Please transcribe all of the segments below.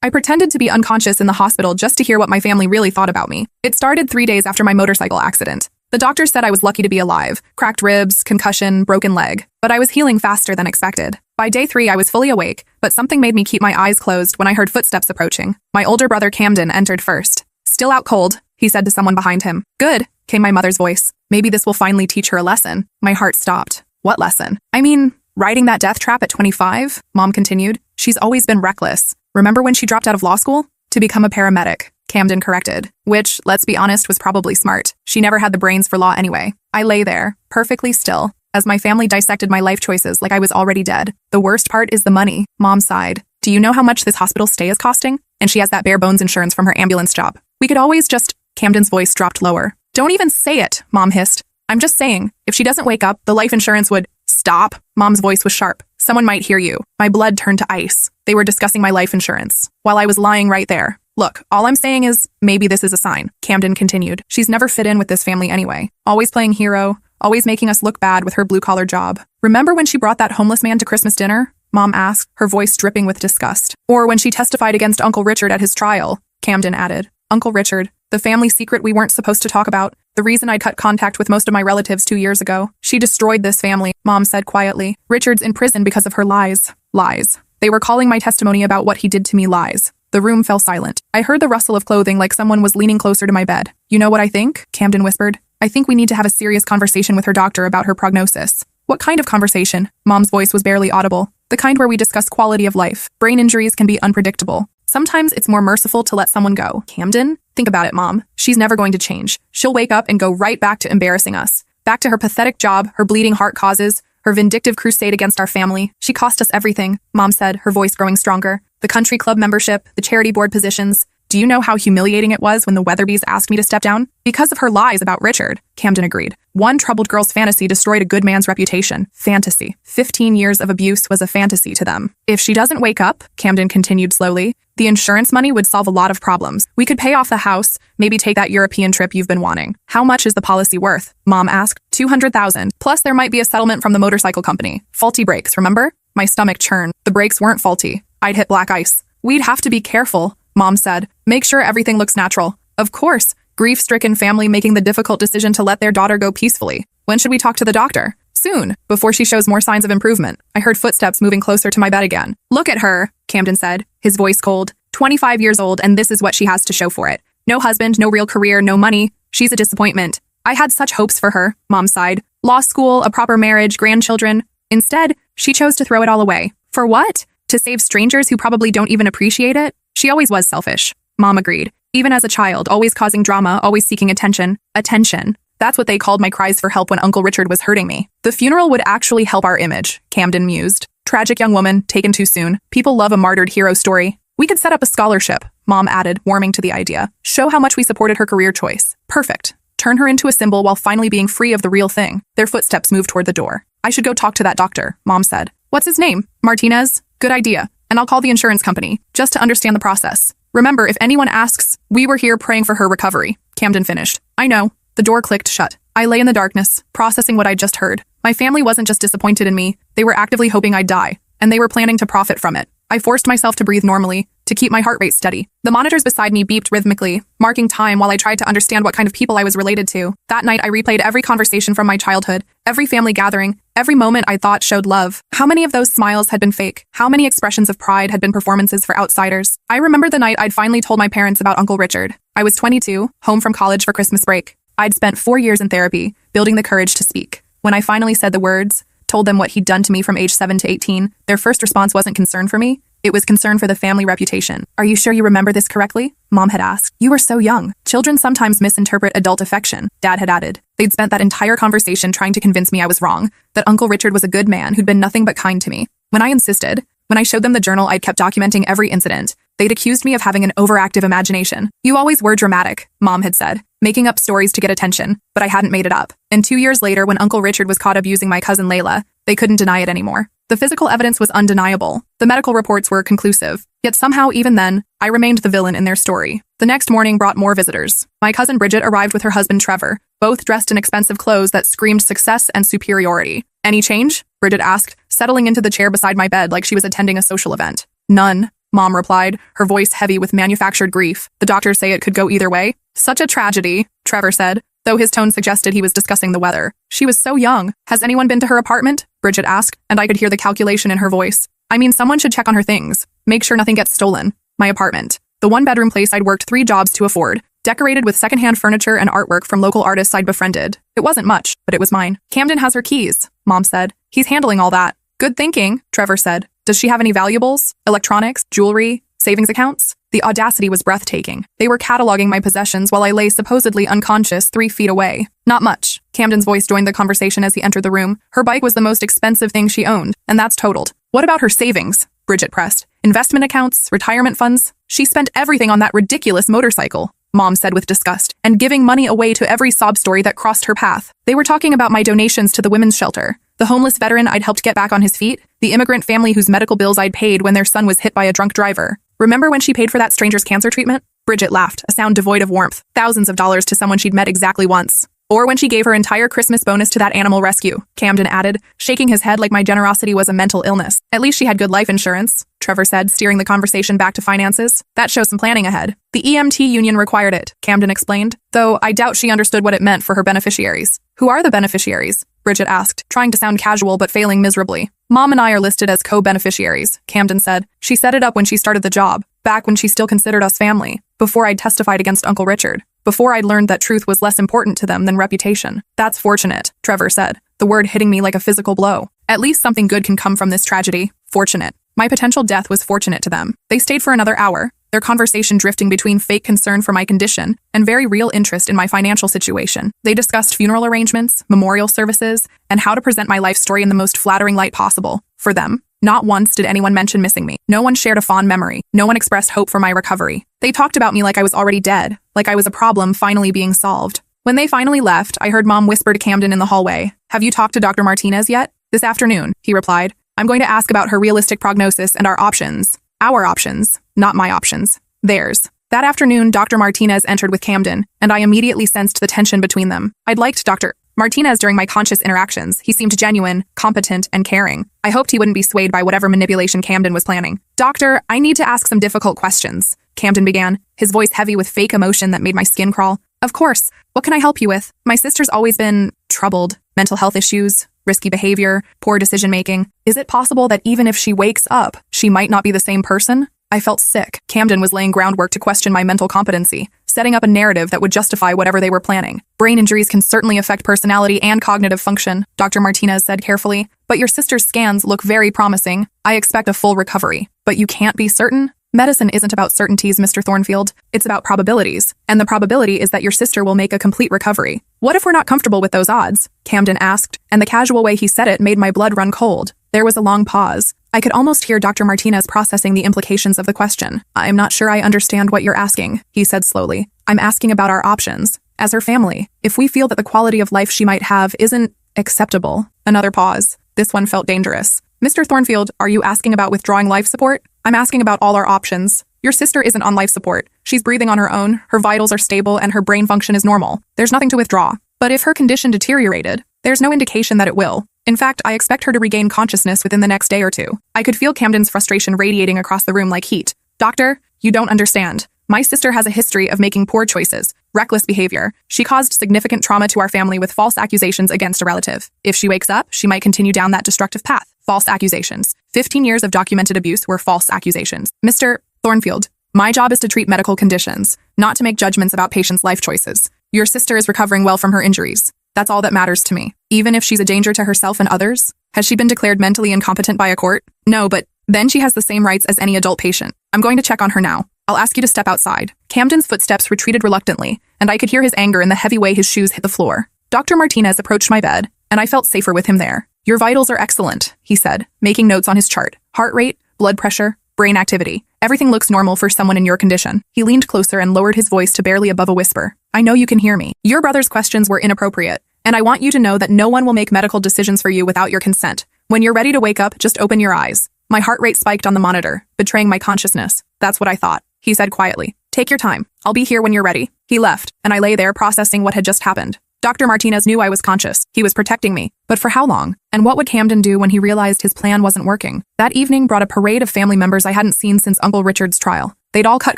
I pretended to be unconscious in the hospital just to hear what my family really thought about me. It started 3 days after my motorcycle accident. The doctor said I was lucky to be alive. Cracked ribs, concussion, broken leg. But I was healing faster than expected. By day 3, I was fully awake, but something made me keep my eyes closed when I heard footsteps approaching. My older brother Camden entered first. "Still out cold," he said to someone behind him. "Good," came my mother's voice. Maybe this will finally teach her a lesson. My heart stopped. What lesson? I mean, riding that death trap at 25? Mom continued. "She's always been reckless. Remember when she dropped out of law school? To become a paramedic," Camden corrected. Which, let's be honest, was probably smart. She never had the brains for law anyway. I lay there, perfectly still, as my family dissected my life choices like I was already dead. "The worst part is the money," Mom sighed. "Do you know how much this hospital stay is costing? And she has that bare bones insurance from her ambulance job. We could always just—" Camden's voice dropped lower. "Don't even say it," Mom hissed. "I'm just saying, if she doesn't wake up, the life insurance would—" "Stop." Mom's voice was sharp. "Someone might hear you." My blood turned to ice. They were discussing my life insurance, while I was lying right there. "Look, all I'm saying is, maybe this is a sign," Camden continued. "She's never fit in with this family anyway. Always playing hero, always making us look bad with her blue-collar job. Remember when she brought that homeless man to Christmas dinner?" Mom asked, her voice dripping with disgust. "Or when she testified against Uncle Richard at his trial," Camden added. "Uncle Richard, the family secret we weren't supposed to talk about. The reason I cut contact with most of my relatives 2 years ago. She destroyed this family," Mom said quietly. "Richard's in prison because of her lies." Lies. They were calling my testimony about what he did to me lies. The room fell silent. I heard the rustle of clothing like someone was leaning closer to my bed. "You know what I think?" Camden whispered. "I think we need to have a serious conversation with her doctor about her prognosis." "What kind of conversation?" Mom's voice was barely audible. "The kind where we discuss quality of life. Brain injuries can be unpredictable. Sometimes it's more merciful to let someone go." "Camden? Think about it, Mom. She's never going to change. She'll wake up and go right back to embarrassing us. Back to her pathetic job, her bleeding heart causes, her vindictive crusade against our family. She cost us everything," Mom said, her voice growing stronger. "The country club membership, the charity board positions. Do you know how humiliating it was when the Weatherbys asked me to step down? Because of her lies about Richard," Camden agreed. "One troubled girl's fantasy destroyed a good man's reputation." Fantasy. 15 years of abuse was a fantasy to them. "If she doesn't wake up," Camden continued slowly, "the insurance money would solve a lot of problems. We could pay off the house, maybe take that European trip you've been wanting." "How much is the policy worth?" Mom asked. $200,000. Plus there might be a settlement from the motorcycle company. Faulty brakes, remember? My stomach churned. The brakes weren't faulty. I'd hit black ice. "We'd have to be careful," Mom said. "Make sure everything looks natural." Of course. Grief-stricken family making the difficult decision to let their daughter go peacefully. "When should we talk to the doctor?" "Soon, before she shows more signs of improvement." I heard footsteps moving closer to my bed again. "Look at her," Camden said, his voice cold. 25 years old, and this is what she has to show for it. No husband, no real career, no money. She's a disappointment. I had such hopes for her," Mom sighed. "Law school, a proper marriage, grandchildren. Instead, she chose to throw it all away. For what? To save strangers who probably don't even appreciate it? She always was selfish." Mom agreed. "Even as a child, always causing drama, always seeking attention." Attention. That's what they called my cries for help when Uncle Richard was hurting me. "The funeral would actually help our image," Camden mused. "Tragic young woman, taken too soon. People love a martyred hero story. We could set up a scholarship," Mom added, warming to the idea. "Show how much we supported her career choice. Perfect. Turn her into a symbol while finally being free of the real thing." Their footsteps moved toward the door. "I should go talk to that doctor," Mom said. "What's his name?" "Martinez?" "Good idea. And I'll call the insurance company, just to understand the process. Remember, if anyone asks, we were here praying for her recovery," Camden finished. "I know." The door clicked shut. I lay in the darkness, processing what I'd just heard. My family wasn't just disappointed in me, they were actively hoping I'd die, and they were planning to profit from it. I forced myself to breathe normally, to keep my heart rate steady. The monitors beside me beeped rhythmically, marking time while I tried to understand what kind of people I was related to. That night, I replayed every conversation from my childhood, every family gathering, every moment I thought showed love. How many of those smiles had been fake? How many expressions of pride had been performances for outsiders? I remember the night I'd finally told my parents about Uncle Richard. I was 22, home from college for Christmas break. I'd spent 4 years in therapy, building the courage to speak. When I finally said the words, told them what he'd done to me from age 7 to 18, their first response wasn't concern for me. It was concern for the family reputation. "Are you sure you remember this correctly?" Mom had asked. "You were so young. Children sometimes misinterpret adult affection," Dad had added. They'd spent that entire conversation trying to convince me I was wrong, that Uncle Richard was a good man who'd been nothing but kind to me. When I insisted, when I showed them the journal I'd kept documenting every incident, they'd accused me of having an overactive imagination. "You always were dramatic," Mom had said, making up stories to get attention, but I hadn't made it up. And 2 years later, when Uncle Richard was caught abusing my cousin Layla, they couldn't deny it anymore. The physical evidence was undeniable. The medical reports were conclusive. Yet somehow, even then, I remained the villain in their story. The next morning brought more visitors. My cousin Bridget arrived with her husband Trevor, both dressed in expensive clothes that screamed success and superiority. "Any change?" Bridget asked, settling into the chair beside my bed like she was attending a social event. "None," Mom replied, her voice heavy with manufactured grief. The doctors say it could go either way. Such a tragedy, Trevor said, though his tone suggested he was discussing the weather. She was so young. Has anyone been to her apartment? Bridget asked, and I could hear the calculation in her voice. I mean, someone should check on her things. Make sure nothing gets stolen. My apartment. The one-bedroom place I'd worked 3 jobs to afford. Decorated with secondhand furniture and artwork from local artists I'd befriended. It wasn't much, but it was mine. Camden has her keys, Mom said. He's handling all that. Good thinking, Trevor said. Does she have any valuables? Electronics? Jewelry? Savings accounts? The audacity was breathtaking. They were cataloging my possessions while I lay supposedly unconscious 3 feet away. Not much. Camden's voice joined the conversation as he entered the room. Her bike was the most expensive thing she owned, and that's totaled. What about her savings? Bridget pressed. Investment accounts? Retirement funds? She spent everything on that ridiculous motorcycle, Mom said with disgust, and giving money away to every sob story that crossed her path. They were talking about my donations to the women's shelter, the homeless veteran I'd helped get back on his feet, the immigrant family whose medical bills I'd paid when their son was hit by a drunk driver. Remember when she paid for that stranger's cancer treatment? Bridget laughed, a sound devoid of warmth. Thousands of dollars to someone she'd met exactly once. Or when she gave her entire Christmas bonus to that animal rescue, Camden added, shaking his head like my generosity was a mental illness. At least she had good life insurance, Trevor said, steering the conversation back to finances. That shows some planning ahead. The EMT union required it, Camden explained, though I doubt she understood what it meant for her beneficiaries. Who are the beneficiaries? Bridget asked, trying to sound casual but failing miserably. Mom and I are listed as co-beneficiaries, Camden said. She set it up when she started the job, back when she still considered us family, before I'd testified against Uncle Richard. Before I'd learned that truth was less important to them than reputation. That's fortunate, Trevor said, the word hitting me like a physical blow. At least something good can come from this tragedy. Fortunate. My potential death was fortunate to them. They stayed for another hour, their conversation drifting between fake concern for my condition and very real interest in my financial situation. They discussed funeral arrangements, memorial services, and how to present my life story in the most flattering light possible. For them, not once did anyone mention missing me. No one shared a fond memory. No one expressed hope for my recovery. They talked about me like I was already dead, like I was a problem finally being solved. When they finally left, I heard Mom whisper to Camden in the hallway, "Have you talked to Dr. Martinez yet?" "This afternoon," he replied. "I'm going to ask about her realistic prognosis and our options. Our options, not my options. Theirs." That afternoon, Dr. Martinez entered with Camden, and I immediately sensed the tension between them. I'd liked Dr. Martinez during my conscious interactions. He seemed genuine, competent, and caring. I hoped he wouldn't be swayed by whatever manipulation Camden was planning. "Doctor, I need to ask some difficult questions," Camden began, his voice heavy with fake emotion that made my skin crawl. "Of course. What can I help you with? My sister's always been troubled. Mental health issues, risky behavior, poor decision-making. Is it possible that even if she wakes up, she might not be the same person?" I felt sick. Camden was laying groundwork to question my mental competency, setting up a narrative that would justify whatever they were planning. "Brain injuries can certainly affect personality and cognitive function," Dr. Martinez said carefully. "But your sister's scans look very promising. I expect a full recovery. But you can't be certain?" "Medicine isn't about certainties, Mr. Thornfield. It's about probabilities. And the probability is that your sister will make a complete recovery." "What if we're not comfortable with those odds?" Camden asked, and the casual way he said it made my blood run cold. There was a long pause. I could almost hear Dr. Martinez processing the implications of the question. "I'm not sure I understand what you're asking," he said slowly. "I'm asking about our options. As her family, if we feel that the quality of life she might have isn't acceptable." Another pause. This one felt dangerous. "Mr. Thornfield, are you asking about withdrawing life support?" "I'm asking about all our options. Your sister isn't on life support. She's breathing on her own, her vitals are stable, and her brain function is normal. There's nothing to withdraw. But if her condition deteriorated, there's no indication that it will. In fact, I expect her to regain consciousness within the next day or 2. I could feel Camden's frustration radiating across the room like heat. "Doctor, you don't understand. My sister has a history of making poor choices, reckless behavior. She caused significant trauma to our family with false accusations against a relative. If she wakes up, she might continue down that destructive path. False accusations. 15 years of documented abuse were false accusations. Mr. Thornfield, my job is to treat medical conditions, not to make judgments about patients' life choices. Your sister is recovering well from her injuries. That's all that matters to me. Even if she's a danger to herself and others? Has she been declared mentally incompetent by a court? No, but then she has the same rights as any adult patient. I'm going to check on her now. I'll ask you to step outside." Camden's footsteps retreated reluctantly, and I could hear his anger in the heavy way his shoes hit the floor. Dr. Martinez approached my bed, and I felt safer with him there. "Your vitals are excellent," he said, making notes on his chart. "Heart rate, blood pressure, brain activity. Everything looks normal for someone in your condition." He leaned closer and lowered his voice to barely above a whisper. "I know you can hear me. Your brother's questions were inappropriate, and I want you to know that no one will make medical decisions for you without your consent. When you're ready to wake up, just open your eyes." My heart rate spiked on the monitor, betraying my consciousness. "That's what I thought," he said quietly. "Take your time. I'll be here when you're ready." He left, and I lay there processing what had just happened. Dr. Martinez knew I was conscious. He was protecting me. But for how long? And what would Camden do when he realized his plan wasn't working? That evening brought a parade of family members I hadn't seen since Uncle Richard's trial. They'd all cut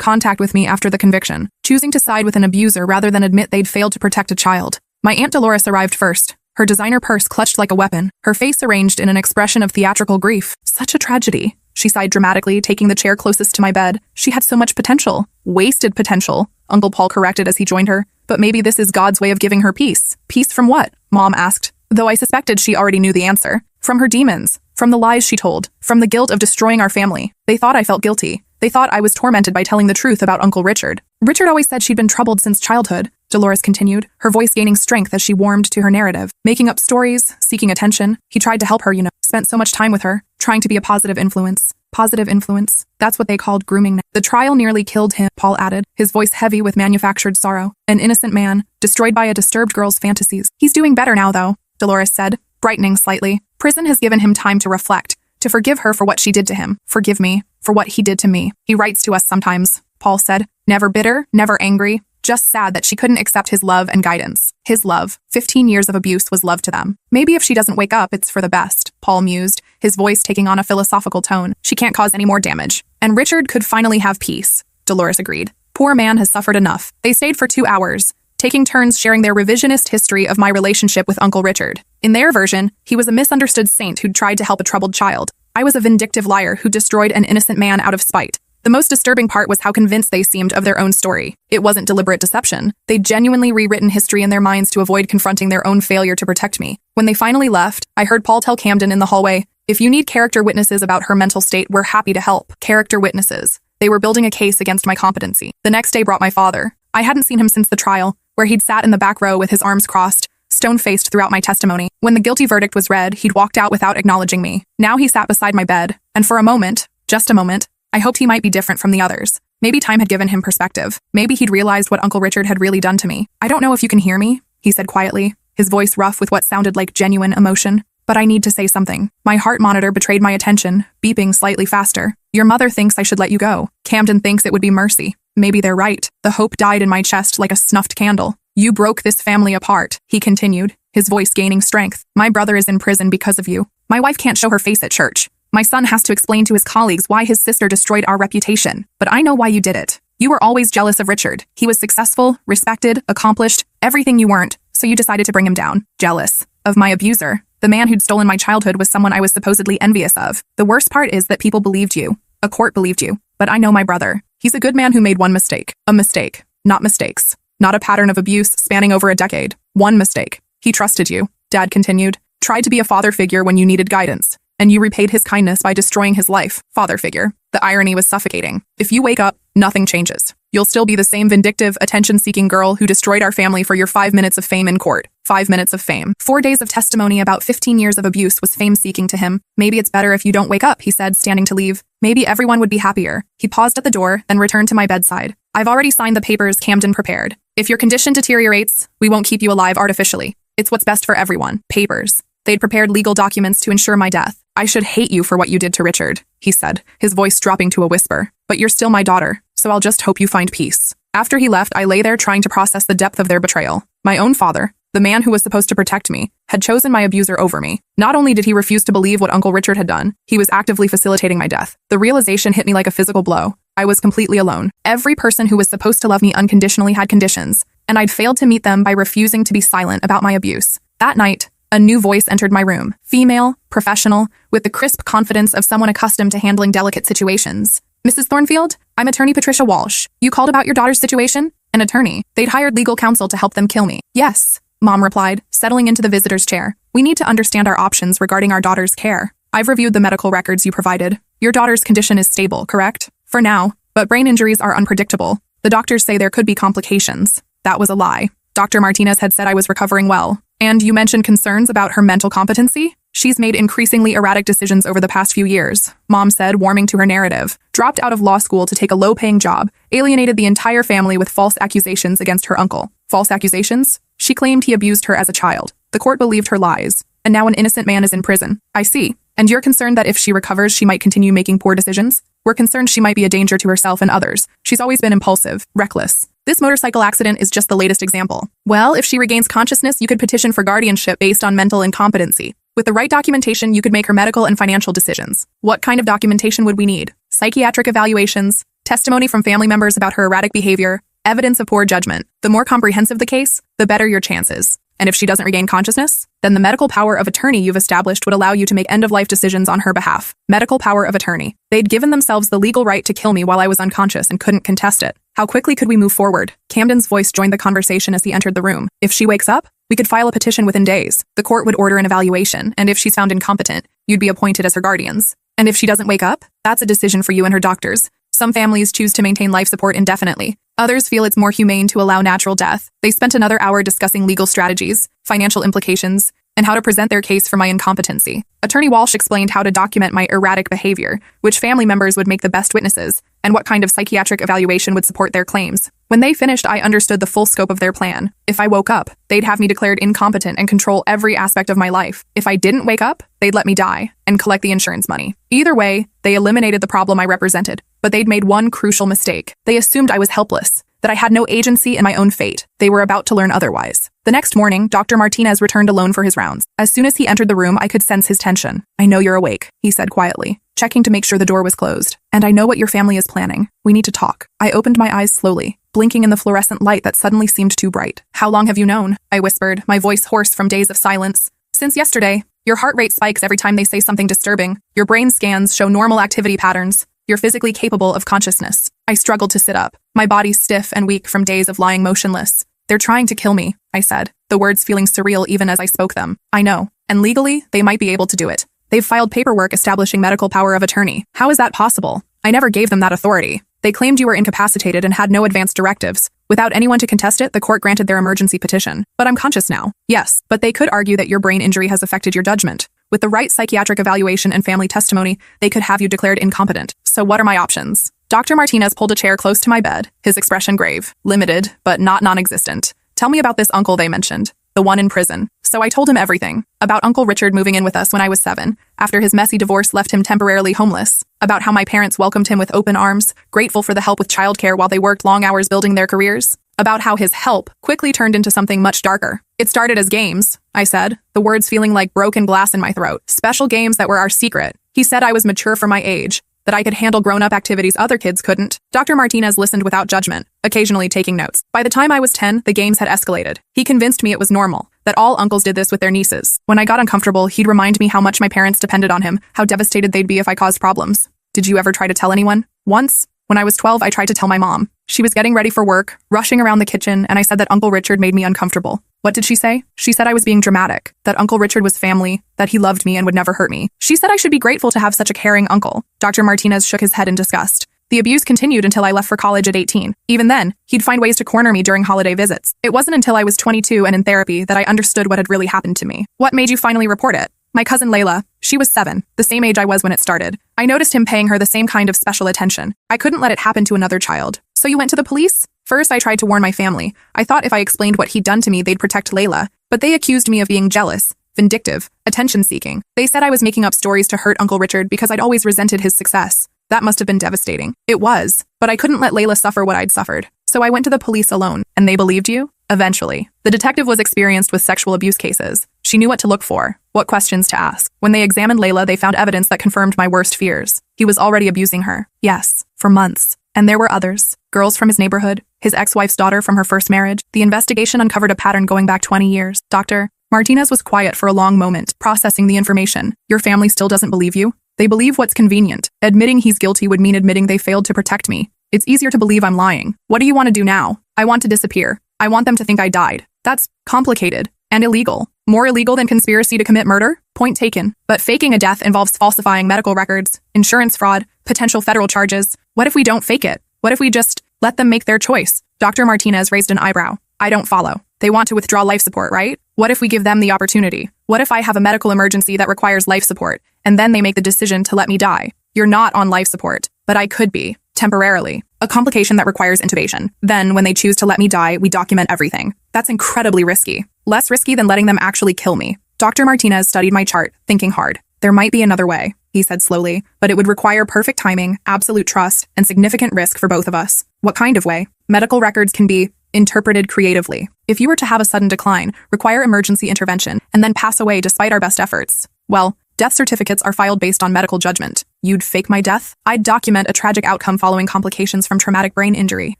contact with me after the conviction, choosing to side with an abuser rather than admit they'd failed to protect a child. My Aunt Dolores arrived first, her designer purse clutched like a weapon, her face arranged in an expression of theatrical grief. Such a tragedy. She sighed dramatically, taking the chair closest to my bed. She had so much potential. Wasted potential, Uncle Paul corrected as he joined her. But maybe this is God's way of giving her peace. Peace from what? Mom asked, though I suspected she already knew the answer. From her demons. From the lies she told. From the guilt of destroying our family. They thought I felt guilty. They thought I was tormented by telling the truth about Uncle Richard. Richard always said she'd been troubled since childhood, Dolores continued, her voice gaining strength as she warmed to her narrative. Making up stories, seeking attention. He tried to help her, spent so much time with her, trying to be a positive influence. Positive influence. That's what they called grooming. The trial nearly killed him, Paul added, his voice heavy with manufactured sorrow. An innocent man, destroyed by a disturbed girl's fantasies. He's doing better now, though, Dolores said, brightening slightly. Prison has given him time to reflect, to forgive her for what she did to him. Forgive me, for what he did to me. He writes to us sometimes, Paul said. Never bitter, never angry, just sad that she couldn't accept his love and guidance. His love. 15 years of abuse was love to them. Maybe if she doesn't wake up, it's for the best, Paul mused, his voice taking on a philosophical tone. She can't cause any more damage. And Richard could finally have peace, Dolores agreed. Poor man has suffered enough. They stayed for 2 hours, taking turns sharing their revisionist history of my relationship with Uncle Richard. In their version, he was a misunderstood saint who'd tried to help a troubled child. I was a vindictive liar who destroyed an innocent man out of spite. The most disturbing part was how convinced they seemed of their own story. It wasn't deliberate deception. They'd genuinely rewritten history in their minds to avoid confronting their own failure to protect me. When they finally left, I heard Paul tell Camden in the hallway, if you need character witnesses about her mental state, we're happy to help. Character witnesses. They were building a case against my competency. The next day brought my father. I hadn't seen him since the trial, where he'd sat in the back row with his arms crossed, stone-faced throughout my testimony. When the guilty verdict was read, he'd walked out without acknowledging me. Now he sat beside my bed, and for a moment, just a moment, I hoped he might be different from the others. Maybe time had given him perspective. Maybe he'd realized what Uncle Richard had really done to me. I don't know if you can hear me, he said quietly, his voice rough with what sounded like genuine emotion. But I need to say something. My heart monitor betrayed my attention, beeping slightly faster. Your mother thinks I should let you go. Camden thinks it would be mercy. Maybe they're right. The hope died in my chest like a snuffed candle. You broke this family apart, he continued, his voice gaining strength. My brother is in prison because of you. My wife can't show her face at church. My son has to explain to his colleagues why his sister destroyed our reputation. But I know why you did it. You were always jealous of Richard. He was successful, respected, accomplished, everything you weren't, so you decided to bring him down. Jealous of my abuser. The man who'd stolen my childhood was someone I was supposedly envious of. The worst part is that people believed you. A court believed you. But I know my brother. He's a good man who made one mistake. A mistake. Not mistakes. Not a pattern of abuse spanning over a decade. One mistake. He trusted you, Dad continued. Tried to be a father figure when you needed guidance. And you repaid his kindness by destroying his life. Father figure. The irony was suffocating. If you wake up, nothing changes. You'll still be the same vindictive, attention-seeking girl who destroyed our family for your 5 minutes of fame in court. 5 minutes of fame. 4 days of testimony about 15 years of abuse was fame-seeking to him. Maybe it's better if you don't wake up, he said, standing to leave. Maybe everyone would be happier. He paused at the door, then returned to my bedside. I've already signed the papers Camden prepared. If your condition deteriorates, we won't keep you alive artificially. It's what's best for everyone. Papers. They'd prepared legal documents to ensure my death. I should hate you for what you did to Richard, he said, his voice dropping to a whisper. But you're still my daughter, so I'll just hope you find peace. After he left, I lay there trying to process the depth of their betrayal. My own father, the man who was supposed to protect me, had chosen my abuser over me. Not only did he refuse to believe what Uncle Richard had done, he was actively facilitating my death. The realization hit me like a physical blow. I was completely alone. Every person who was supposed to love me unconditionally had conditions, and I'd failed to meet them by refusing to be silent about my abuse. That night, a new voice entered my room. Female, professional, with the crisp confidence of someone accustomed to handling delicate situations. Mrs. Thornfield, I'm attorney Patricia Walsh. You called about your daughter's situation? An attorney. They'd hired legal counsel to help them kill me. Yes, Mom replied, settling into the visitor's chair. We need to understand our options regarding our daughter's care. I've reviewed the medical records you provided. Your daughter's condition is stable, correct? For now, but brain injuries are unpredictable. The doctors say there could be complications. That was a lie. Dr. Martinez had said I was recovering well. And you mentioned concerns about her mental competency? She's made increasingly erratic decisions over the past few years, Mom said, warming to her narrative. Dropped out of law school to take a low-paying job, alienated the entire family with false accusations against her uncle. False accusations? She claimed he abused her as a child. The court believed her lies. And now an innocent man is in prison. I see. And you're concerned that if she recovers, she might continue making poor decisions? We're concerned she might be a danger to herself and others. She's always been impulsive, reckless. This motorcycle accident is just the latest example. Well, if she regains consciousness, you could petition for guardianship based on mental incompetency. With the right documentation, you could make her medical and financial decisions. What kind of documentation would we need? Psychiatric evaluations, testimony from family members about her erratic behavior, evidence of poor judgment. The more comprehensive the case, the better your chances. And if she doesn't regain consciousness, then the medical power of attorney you've established would allow you to make end-of-life decisions on her behalf. Medical power of attorney. They'd given themselves the legal right to kill me while I was unconscious and couldn't contest it. How quickly could we move forward? Camden's voice joined the conversation as he entered the room. If she wakes up, we could file a petition within days. The court would order an evaluation, and if she's found incompetent, you'd be appointed as her guardians. And if she doesn't wake up, that's a decision for you and her doctors. Some families choose to maintain life support indefinitely. Others feel it's more humane to allow natural death. They spent another hour discussing legal strategies, financial implications, and how to present their case for my incompetency. Attorney Walsh explained how to document my erratic behavior, which family members would make the best witnesses, and what kind of psychiatric evaluation would support their claims. When they finished, I understood the full scope of their plan. If I woke up, they'd have me declared incompetent and control every aspect of my life. If I didn't wake up, they'd let me die and collect the insurance money. Either way, they eliminated the problem I represented. But they'd made one crucial mistake. They assumed I was helpless, that I had no agency in my own fate. They were about to learn otherwise. The next morning, Dr. Martinez returned alone for his rounds. As soon as he entered the room, I could sense his tension. "I know you're awake," he said quietly, checking to make sure the door was closed. "And I know what your family is planning. We need to talk." I opened my eyes slowly, blinking in the fluorescent light that suddenly seemed too bright. "How long have you known?" I whispered, my voice hoarse from days of silence. "Since yesterday. Your heart rate spikes every time they say something disturbing. Your brain scans show normal activity patterns. You're physically capable of consciousness." I struggled to sit up, my body stiff and weak from days of lying motionless. "They're trying to kill me," I said, the words feeling surreal even as I spoke them. "I know, and legally, they might be able to do it. They've filed paperwork establishing medical power of attorney. How is that possible? I never gave them that authority. They claimed you were incapacitated and had no advance directives. Without anyone to contest it, the court granted their emergency petition. But I'm conscious now." "Yes, but they could argue that your brain injury has affected your judgment. With the right psychiatric evaluation and family testimony, they could have you declared incompetent. So what are my options?" Dr. Martinez pulled a chair close to my bed, his expression grave, limited, but not non-existent. "Tell me about this uncle they mentioned, the one in prison." So I told him everything. About Uncle Richard moving in with us when I was 7, after his messy divorce left him temporarily homeless. About how my parents welcomed him with open arms, grateful for the help with childcare while they worked long hours building their careers. About how his help quickly turned into something much darker. "It started as games," I said, the words feeling like broken glass in my throat. "Special games that were our secret." He said I was mature for my age, that I could handle grown-up activities other kids couldn't. Dr. Martinez listened without judgment, occasionally taking notes. By the time I was 10, the games had escalated. He convinced me it was normal, that all uncles did this with their nieces. When I got uncomfortable, he'd remind me how much my parents depended on him, how devastated they'd be if I caused problems. "Did you ever try to tell anyone?" "Once. When I was 12, I tried to tell my mom. She was getting ready for work, rushing around the kitchen, and I said that Uncle Richard made me uncomfortable." "What did she say?" "She said I was being dramatic, that Uncle Richard was family, that he loved me and would never hurt me. She said I should be grateful to have such a caring uncle." Dr. Martinez shook his head in disgust. "The abuse continued until I left for college at 18. Even then, he'd find ways to corner me during holiday visits. It wasn't until I was 22 and in therapy that I understood what had really happened to me." "What made you finally report it?" "My cousin Layla. She was 7, the same age I was when it started. I noticed him paying her the same kind of special attention. I couldn't let it happen to another child." "So you went to the police?" "First, I tried to warn my family. I thought if I explained what he'd done to me, they'd protect Layla. But they accused me of being jealous, vindictive, attention-seeking. They said I was making up stories to hurt Uncle Richard because I'd always resented his success. That must have been devastating." "It was, but I couldn't let Layla suffer what I'd suffered. So I went to the police alone." "And they believed you?" "Eventually. The detective was experienced with sexual abuse cases. She knew what to look for, what questions to ask. When they examined Layla, they found evidence that confirmed my worst fears. He was already abusing her. Yes, for months. And there were others. Girls from his neighborhood, his ex-wife's daughter from her first marriage. The investigation uncovered a pattern going back 20 years. Dr. Martinez was quiet for a long moment, processing the information. "Your family still doesn't believe you?" "They believe what's convenient. Admitting he's guilty would mean admitting they failed to protect me. It's easier to believe I'm lying." "What do you want to do now?" "I want to disappear. I want them to think I died." "That's complicated and illegal. More illegal than conspiracy to commit murder?" "Point taken. But faking a death involves falsifying medical records, insurance fraud, potential federal charges. What if we don't fake it? What if we just let them make their choice?" Dr. Martinez raised an eyebrow. "I don't follow. They want to withdraw life support, right? What if we give them the opportunity? What if I have a medical emergency that requires life support, and then they make the decision to let me die? You're not on life support, but I could be, temporarily. A complication that requires intubation. Then, when they choose to let me die, we document everything. That's incredibly risky. Less risky than letting them actually kill me." Dr. Martinez studied my chart, thinking hard. "There might be another way," he said slowly, "but it would require perfect timing, absolute trust, and significant risk for both of us. What kind of way? Medical records can be interpreted creatively. If you were to have a sudden decline, require emergency intervention, and then pass away despite our best efforts, well, death certificates are filed based on medical judgment. You'd fake my death? I'd document a tragic outcome following complications from traumatic brain injury,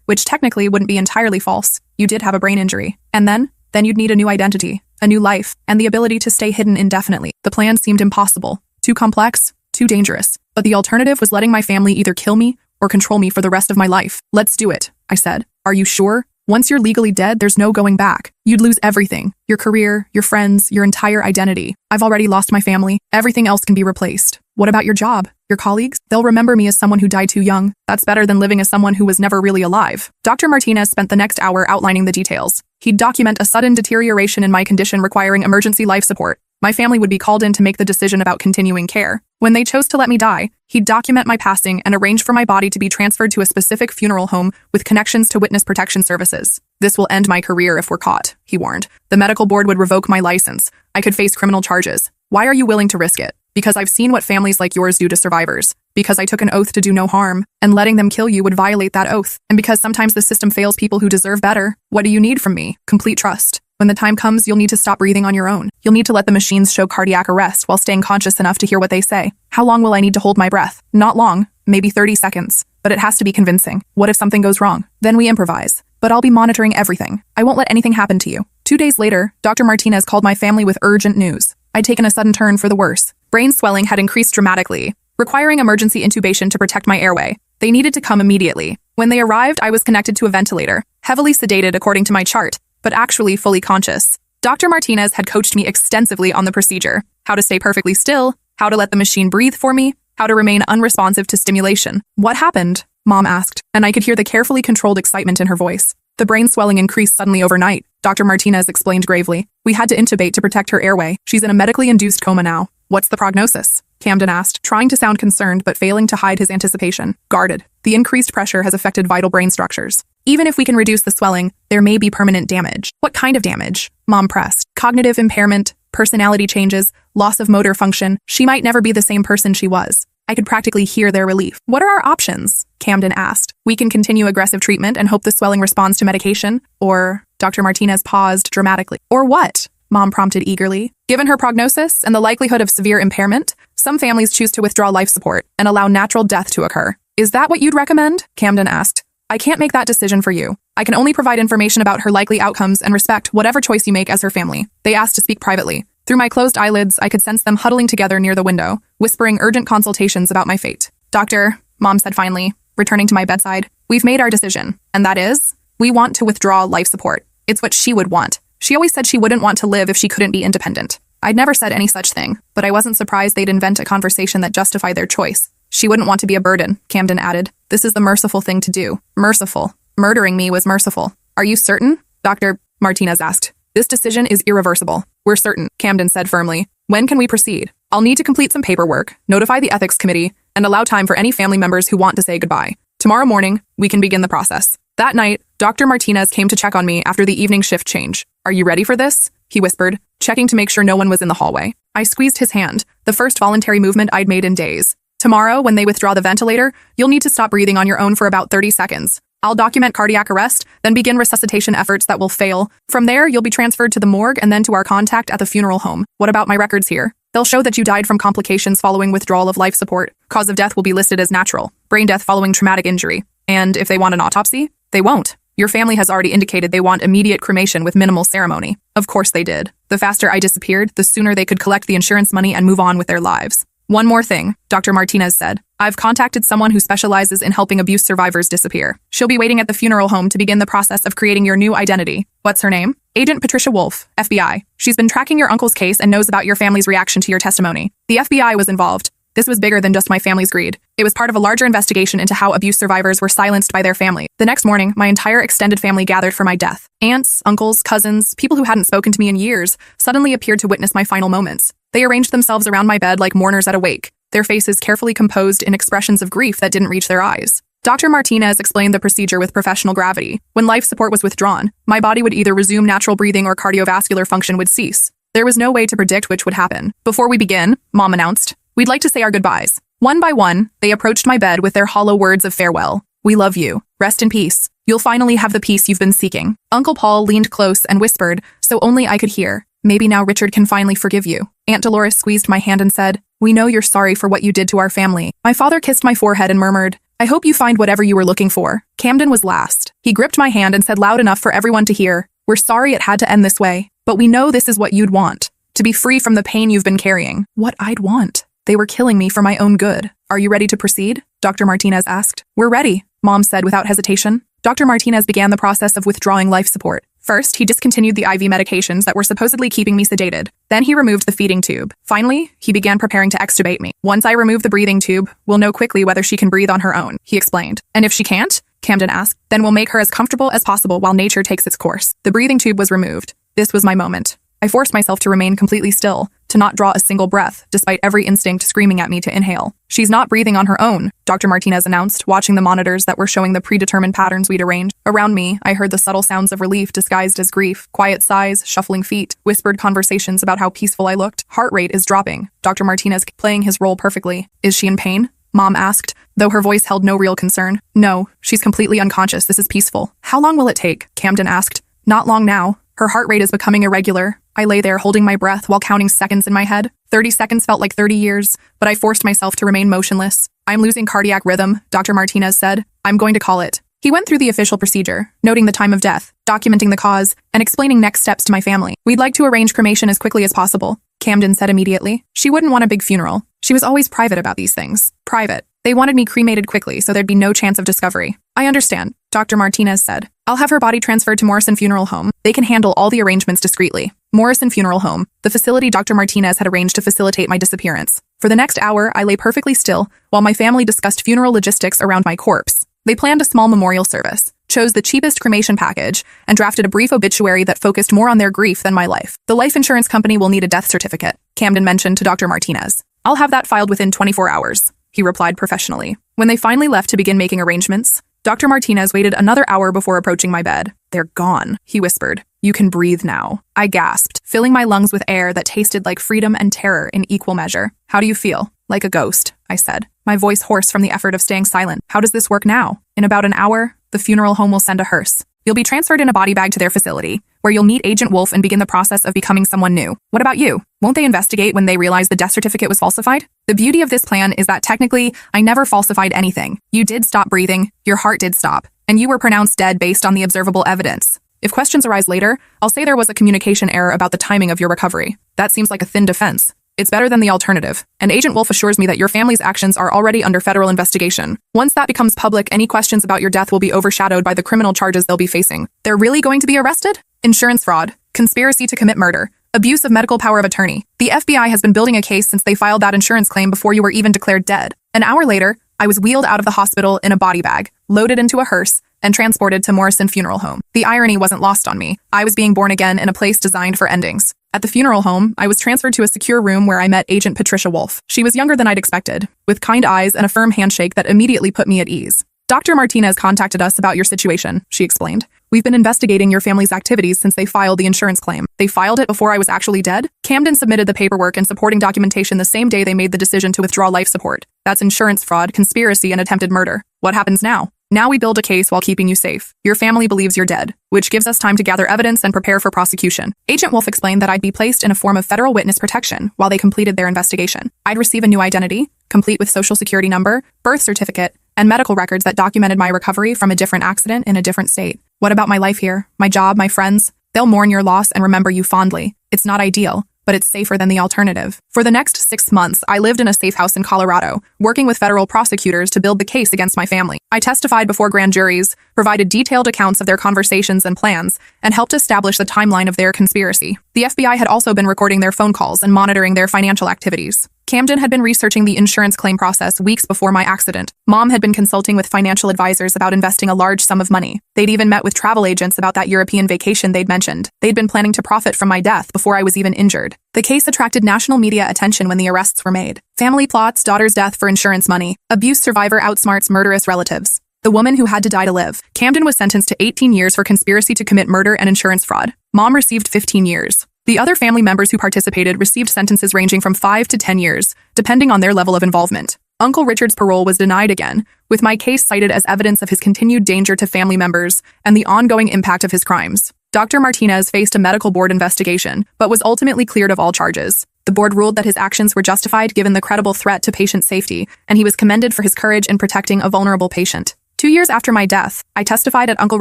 which technically wouldn't be entirely false. You did have a brain injury. And then you'd need a new identity, a new life, and the ability to stay hidden indefinitely. The plan seemed impossible, too complex, too dangerous. But the alternative was letting my family either kill me or control me for the rest of my life. Let's do it, I said. Are you sure? Once you're legally dead, there's no going back. You'd lose everything. Your career, your friends, your entire identity. I've already lost my family. Everything else can be replaced. What about your job? Your colleagues? They'll remember me as someone who died too young. That's better than living as someone who was never really alive. Dr. Martinez spent the next hour outlining the details. He'd document a sudden deterioration in my condition requiring emergency life support. My family would be called in to make the decision about continuing care. When they chose to let me die, he'd document my passing and arrange for my body to be transferred to a specific funeral home with connections to witness protection services. This will end my career if we're caught, he warned. The medical board would revoke my license. I could face criminal charges. Why are you willing to risk it? Because I've seen what families like yours do to survivors. Because I took an oath to do no harm, and letting them kill you would violate that oath. And because sometimes the system fails people who deserve better. What do you need from me? Complete trust. When the time comes, you'll need to stop breathing on your own. You'll need to let the machines show cardiac arrest while staying conscious enough to hear what they say. How long will I need to hold my breath? Not long, maybe 30 seconds. But it has to be convincing. What if something goes wrong? Then we improvise. But I'll be monitoring everything. I won't let anything happen to you. 2 days later, Dr. Martinez called my family with urgent news. I'd taken a sudden turn for the worse. Brain swelling had increased dramatically, requiring emergency intubation to protect my airway. They needed to come immediately. When they arrived, I was connected to a ventilator, heavily sedated according to my chart, but actually fully conscious. Dr. Martinez had coached me extensively on the procedure, how to stay perfectly still, how to let the machine breathe for me, how to remain unresponsive to stimulation. What happened? Mom asked, and I could hear the carefully controlled excitement in her voice. The brain swelling increased suddenly overnight, Dr. Martinez explained gravely. We had to intubate to protect her airway. She's in a medically induced coma now. What's the prognosis? Camden asked, trying to sound concerned but failing to hide his anticipation. Guarded. The increased pressure has affected vital brain structures. Even if we can reduce the swelling, there may be permanent damage. What kind of damage? Mom pressed. Cognitive impairment, personality changes, loss of motor function. She might never be the same person she was. I could practically hear their relief. What are our options? Camden asked. We can continue aggressive treatment and hope the swelling responds to medication. Or, Dr. Martinez paused dramatically. Or what? Mom prompted eagerly. Given her prognosis and the likelihood of severe impairment, some families choose to withdraw life support and allow natural death to occur. Is that what you'd recommend? Camden asked. I can't make that decision for you. I can only provide information about her likely outcomes and respect whatever choice you make as her family. They asked to speak privately. Through my closed eyelids, I could sense them huddling together near the window, whispering urgent consultations about my fate. Doctor, Mom said finally, returning to my bedside, we've made our decision, and that is, we want to withdraw life support. It's what she would want. She always said she wouldn't want to live if she couldn't be independent. I'd never said any such thing, but I wasn't surprised they'd invent a conversation that justified their choice. She wouldn't want to be a burden, Camden added. This is the merciful thing to do. Merciful. Murdering me was merciful. Are you certain? Dr. Martinez asked. This decision is irreversible. We're certain, Camden said firmly. When can we proceed? I'll need to complete some paperwork, notify the ethics committee, and allow time for any family members who want to say goodbye. Tomorrow morning, we can begin the process. That night, Dr. Martinez came to check on me after the evening shift change. Are you ready for this? He whispered, checking to make sure no one was in the hallway. I squeezed his hand, the first voluntary movement I'd made in days. Tomorrow, when they withdraw the ventilator, you'll need to stop breathing on your own for about 30 seconds. I'll document cardiac arrest, then begin resuscitation efforts that will fail. From there, you'll be transferred to the morgue and then to our contact at the funeral home. What about my records here? They'll show that you died from complications following withdrawal of life support. Cause of death will be listed as natural. Brain death following traumatic injury. And if they want an autopsy, they won't. Your family has already indicated they want immediate cremation with minimal ceremony. Of course they did. The faster I disappeared, the sooner they could collect the insurance money and move on with their lives. One more thing, Dr. Martinez said. I've contacted someone who specializes in helping abuse survivors disappear. She'll be waiting at the funeral home to begin the process of creating your new identity. What's her name? Agent Patricia Wolf, FBI. She's been tracking your uncle's case and knows about your family's reaction to your testimony. The FBI was involved. This was bigger than just my family's greed. It was part of a larger investigation into how abuse survivors were silenced by their family. The next morning, my entire extended family gathered for my death. Aunts, uncles, cousins, people who hadn't spoken to me in years, suddenly appeared to witness my final moments. They arranged themselves around my bed like mourners at a wake, their faces carefully composed in expressions of grief that didn't reach their eyes. Dr. Martinez explained the procedure with professional gravity. When life support was withdrawn, my body would either resume natural breathing or cardiovascular function would cease. There was no way to predict which would happen. Before we begin, Mom announced, we'd like to say our goodbyes. One by one, they approached my bed with their hollow words of farewell. We love you. Rest in peace. You'll finally have the peace you've been seeking. Uncle Paul leaned close and whispered, so only I could hear. Maybe now Richard can finally forgive you. Aunt Dolores squeezed my hand and said, we know you're sorry for what you did to our family. My father kissed my forehead and murmured, I hope you find whatever you were looking for. Camden was last. He gripped my hand and said loud enough for everyone to hear, we're sorry it had to end this way, but we know this is what you'd want. To be free from the pain you've been carrying. What I'd want. They were killing me for my own good. Are you ready to proceed? Dr. Martinez asked. We're ready, Mom said without hesitation. Dr. Martinez began the process of withdrawing life support. First, he discontinued the IV medications that were supposedly keeping me sedated. Then he removed the feeding tube. Finally, he began preparing to extubate me. Once I remove the breathing tube, we'll know quickly whether she can breathe on her own, he explained. And if she can't? Camden asked. Then we'll make her as comfortable as possible while nature takes its course. The breathing tube was removed. This was my moment. I forced myself to remain completely still, to not draw a single breath, despite every instinct screaming at me to inhale. She's not breathing on her own, Dr. Martinez announced, watching the monitors that were showing the predetermined patterns we'd arranged. Around me, I heard the subtle sounds of relief disguised as grief, quiet sighs, shuffling feet, whispered conversations about how peaceful I looked. Heart rate is dropping, Dr. Martinez playing his role perfectly. Is she in pain? Mom asked, though her voice held no real concern. No, she's completely unconscious. This is peaceful. How long will it take? Camden asked. Not long now. Her heart rate is becoming irregular. I lay there holding my breath while counting seconds in my head. 30 seconds felt like 30 years, but I forced myself to remain motionless. I'm losing cardiac rhythm, Dr. Martinez said. I'm going to call it. He went through the official procedure, noting the time of death, documenting the cause, and explaining next steps to my family. We'd like to arrange cremation as quickly as possible, Camden said immediately. She wouldn't want a big funeral. She was always private about these things. Private. They wanted me cremated quickly, so there'd be no chance of discovery. I understand, Dr. Martinez said. I'll have her body transferred to Morrison Funeral Home. They can handle all the arrangements discreetly. Morrison Funeral Home, the facility Dr. Martinez had arranged to facilitate my disappearance. For the next hour, I lay perfectly still while my family discussed funeral logistics around my corpse. They planned a small memorial service, chose the cheapest cremation package, and drafted a brief obituary that focused more on their grief than my life. The life insurance company will need a death certificate, Camden mentioned to Dr. Martinez. I'll have that filed within 24 hours, he replied professionally. When they finally left to begin making arrangements, Dr. Martinez waited another hour before approaching my bed. They're gone, he whispered. You can breathe now. I gasped, filling my lungs with air that tasted like freedom and terror in equal measure. How do you feel? Like a ghost, I said, my voice hoarse from the effort of staying silent. How does this work now? In about an hour, the funeral home will send a hearse. You'll be transferred in a body bag to their facility, where you'll meet Agent Wolf and begin the process of becoming someone new. What about you? Won't they investigate when they realize the death certificate was falsified? The beauty of this plan is that technically, I never falsified anything. You did stop breathing, your heart did stop, and you were pronounced dead based on the observable evidence. If questions arise later, I'll say there was a communication error about the timing of your recovery. That seems like a thin defense. It's better than the alternative, and Agent Wolf assures me that your family's actions are already under federal investigation. Once that becomes public, any questions about your death will be overshadowed by the criminal charges they'll be facing. They're really going to be arrested? Insurance fraud, conspiracy to commit murder, abuse of medical power of attorney. The FBI has been building a case since they filed that insurance claim before you were even declared dead. An hour later, I was wheeled out of the hospital in a body bag, loaded into a hearse, and transported to Morrison Funeral Home. The irony wasn't lost on me. I was being born again in a place designed for endings. At the funeral home, I was transferred to a secure room where I met Agent Patricia Wolf. She was younger than I'd expected, with kind eyes and a firm handshake that immediately put me at ease. Dr. Martinez contacted us about your situation, she explained. We've been investigating your family's activities since they filed the insurance claim. They filed it before I was actually dead? Camden submitted the paperwork and supporting documentation the same day they made the decision to withdraw life support. That's insurance fraud, conspiracy, and attempted murder. What happens now? Now we build a case while keeping you safe. Your family believes you're dead, which gives us time to gather evidence and prepare for prosecution. Agent Wolf explained that I'd be placed in a form of federal witness protection while they completed their investigation. I'd receive a new identity, complete with social security number, birth certificate, and medical records that documented my recovery from a different accident in a different state. What about my life here? My job, my friends? They'll mourn your loss and remember you fondly. It's not ideal, but it's safer than the alternative. For the next 6 months, I lived in a safe house in Colorado, working with federal prosecutors to build the case against my family. I testified before grand juries, provided detailed accounts of their conversations and plans, and helped establish the timeline of their conspiracy. The FBI had also been recording their phone calls and monitoring their financial activities. Camden had been researching the insurance claim process weeks before my accident. Mom had been consulting with financial advisors about investing a large sum of money. They'd even met with travel agents about that European vacation they'd mentioned. They'd been planning to profit from my death before I was even injured. The case attracted national media attention when the arrests were made. Family plots, daughter's death for insurance money. Abuse survivor outsmarts murderous relatives. The woman who had to die to live. Camden was sentenced to 18 years for conspiracy to commit murder and insurance fraud. Mom received 15 years. The other family members who participated received sentences ranging from 5 to 10 years, depending on their level of involvement. Uncle Richard's parole was denied again, with my case cited as evidence of his continued danger to family members and the ongoing impact of his crimes. Dr. Martinez faced a medical board investigation, but was ultimately cleared of all charges. The board ruled that his actions were justified given the credible threat to patient safety, and he was commended for his courage in protecting a vulnerable patient. 2 years after my death, I testified at Uncle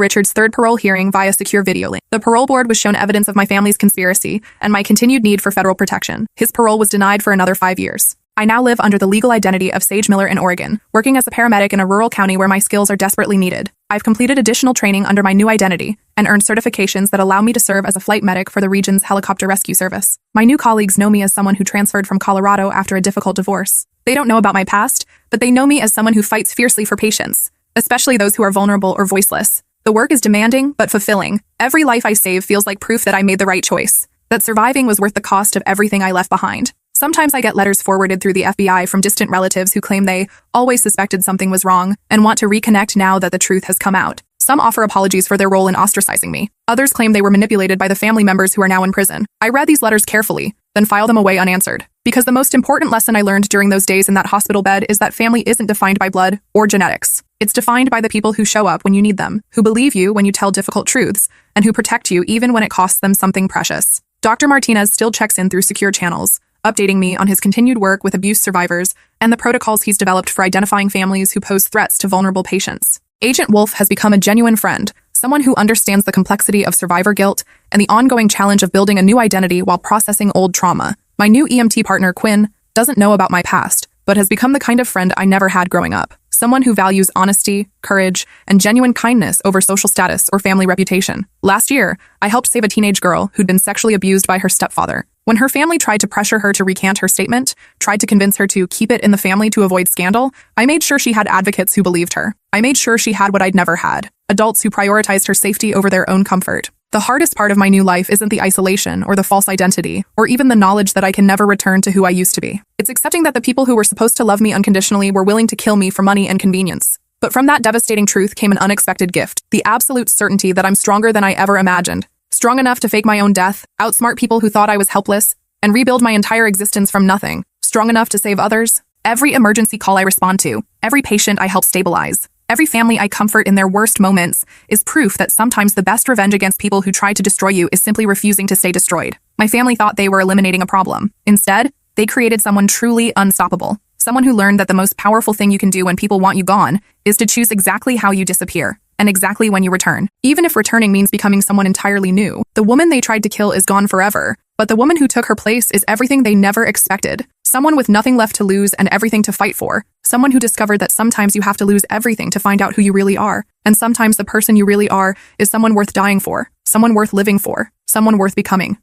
Richard's third parole hearing via secure video link. The parole board was shown evidence of my family's conspiracy and my continued need for federal protection. His parole was denied for another 5 years. I now live under the legal identity of Sage Miller in Oregon, working as a paramedic in a rural county where my skills are desperately needed. I've completed additional training under my new identity and earned certifications that allow me to serve as a flight medic for the region's helicopter rescue service. My new colleagues know me as someone who transferred from Colorado after a difficult divorce. They don't know about my past, but they know me as someone who fights fiercely for patients, especially those who are vulnerable or voiceless. The work is demanding, but fulfilling. Every life I save feels like proof that I made the right choice, that surviving was worth the cost of everything I left behind. Sometimes I get letters forwarded through the FBI from distant relatives who claim they always suspected something was wrong and want to reconnect now that the truth has come out. Some offer apologies for their role in ostracizing me. Others claim they were manipulated by the family members who are now in prison. I read these letters carefully, then file them away unanswered. Because the most important lesson I learned during those days in that hospital bed is that family isn't defined by blood or genetics. It's defined by the people who show up when you need them, who believe you when you tell difficult truths, and who protect you even when it costs them something precious. Dr. Martinez still checks in through secure channels, updating me on his continued work with abuse survivors and the protocols he's developed for identifying families who pose threats to vulnerable patients. Agent Wolf has become a genuine friend, someone who understands the complexity of survivor guilt and the ongoing challenge of building a new identity while processing old trauma. My new EMT partner, Quinn, doesn't know about my past, but has become the kind of friend I never had growing up. Someone who values honesty, courage, and genuine kindness over social status or family reputation. Last year, I helped save a teenage girl who'd been sexually abused by her stepfather. When her family tried to pressure her to recant her statement, tried to convince her to keep it in the family to avoid scandal, I made sure she had advocates who believed her. I made sure she had what I'd never had, adults who prioritized her safety over their own comfort. The hardest part of my new life isn't the isolation or the false identity, or even the knowledge that I can never return to who I used to be. It's accepting that the people who were supposed to love me unconditionally were willing to kill me for money and convenience. But from that devastating truth came an unexpected gift, the absolute certainty that I'm stronger than I ever imagined. Strong enough to fake my own death, outsmart people who thought I was helpless, and rebuild my entire existence from nothing. Strong enough to save others. Every emergency call I respond to, every patient I help stabilize, every family I comfort in their worst moments is proof that sometimes the best revenge against people who try to destroy you is simply refusing to stay destroyed. My family thought they were eliminating a problem. Instead, they created someone truly unstoppable. Someone who learned that the most powerful thing you can do when people want you gone is to choose exactly how you disappear and exactly when you return. Even if returning means becoming someone entirely new, the woman they tried to kill is gone forever, but the woman who took her place is everything they never expected. Someone with nothing left to lose and everything to fight for. Someone who discovered that sometimes you have to lose everything to find out who you really are. And sometimes the person you really are is someone worth dying for, someone worth living for, someone worth becoming.